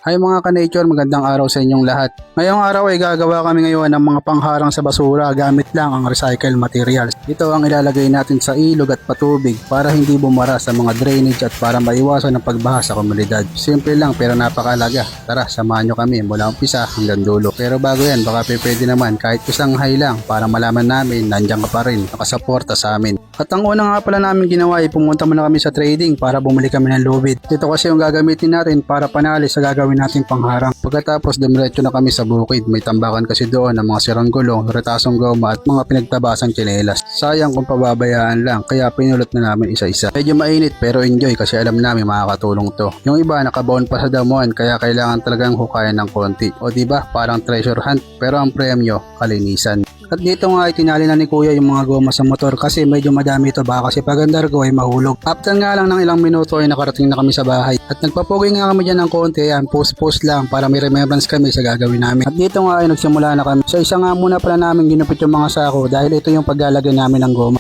Hi mga ka-nature, magandang araw sa inyong lahat. Ngayong araw ay gagawa kami ngayon ng mga pangharang sa basura gamit lang ang recycled materials. Ito ang ilalagay natin sa ilog at patubig para hindi bumara sa mga drainage at para maiwasan ang pagbaha sa komunidad. Simple lang pero napakalaga. Tara, samahan nyo kami mula umpisa hanggang dulo. Pero bago yan, baka pwede naman kahit isang hi lang para malaman namin nandiyan ka pa rin, nakasuporta sa amin. At ang una nga pala namin ginawa ay pumunta muna kami sa trading para bumili kami ng lubid. Ito kasi yung gagamitin natin para panali sa gagawin nating pangharang. Pagkatapos dumiretso na kami sa bukid. May tambakan kasi doon ng mga sirang gulong, retasong goma at mga pinagtabasang tsinelas. Sayang kung pababayaan lang kaya pinulot na namin isa-isa. Medyo mainit pero enjoy kasi alam namin makakatulong to. Yung iba nakabaon pa sa damuhan kaya kailangan talagang hukayan ng konti. O diba parang treasure hunt pero ang premyo kalinisan. At dito nga ay tinali na ni kuya yung mga goma sa motor kasi medyo madami ito baka kasi pag undergo ay mahulog. After nga lang ng ilang minuto ay nakarating na kami sa bahay. At nagpapugi nga kami dyan ng konti, yan post lang para may remembrance kami sa gagawin namin. At dito nga ay nagsimula na kami. Sa isa nga muna pala namin ginupit yung mga sako dahil ito yung paglalagay namin ng goma.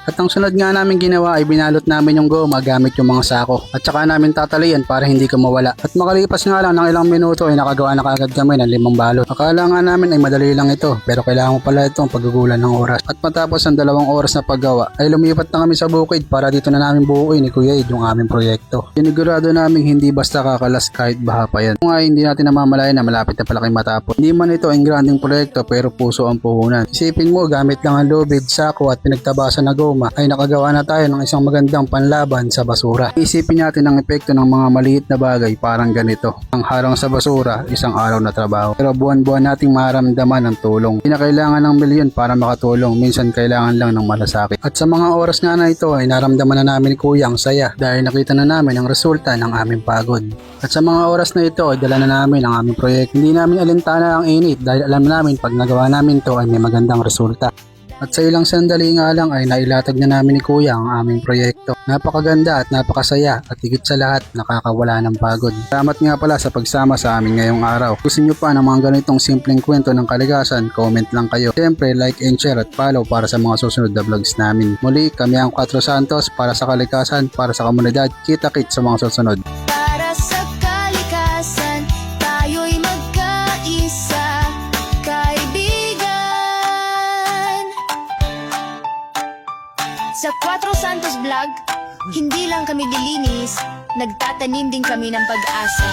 At ang sunod nga namin ginawa ay binalot namin yung goma gamit yung mga sako. At saka namin tatalian para hindi ka mawala. At makalipas nga lang ng ilang minuto ay nakagawa na kagad kami ng 5 balot. Akala nga namin ay madali lang ito pero kailangan ko pala itong paggugulan ng oras. At matapos ang 2 oras na paggawa ay lumipat na kami sa bukid para dito na namin buuin ni Kuya Ed yung aming proyekto. Sinigurado namin hindi basta kakalas kahit baha pa yan. Kung ay hindi natin namamalayan na malapit na pala kayo matapos. Hindi man ito ang granding proyekto pero puso ang puhunan. Isipin mo gamit lang ang lubid, sako at pinagtabasan na goma ay nakagawa na tayo ng isang magandang panlaban sa basura. Isipin natin ang epekto ng mga maliit na bagay parang ganito. Ang harang sa basura, isang araw na trabaho. Pero buwan-buwan nating maramdaman ng tulong. Hindi na kailangan ng milyon para makatulong. Minsan kailangan lang ng malasakit. At sa mga oras nga na ito ay naramdaman na namin ni Kuya ang saya dahil nakita na namin ang resulta ng aming pagod. At sa mga oras na ito ay dala na namin ang aming proyekto. Hindi namin alintana ang init dahil alam namin pag nagawa namin ito ay may magandang resulta. At sa ilang sandali nga lang ay nailatag na namin ni Kuya ang aming proyekto. Napakaganda at napakasaya at higit sa lahat nakakawala ng pagod. Salamat nga pala sa pagsama sa amin ngayong araw. Gusto nyo pa ng mga ganitong simpleng kwento ng kalikasan, comment lang kayo. Siyempre like and share at follow para sa mga susunod na vlogs namin. Muli kami ang 4 Santos para sa kalikasan, para sa komunidad. Kita-kits sa mga susunod. Para sa kalikasan, tayo'y magkaisa, kaibigan. Sa 4 Santos Vlog, hindi lang kami lilinis, nagtatanim din kami ng pag-asa.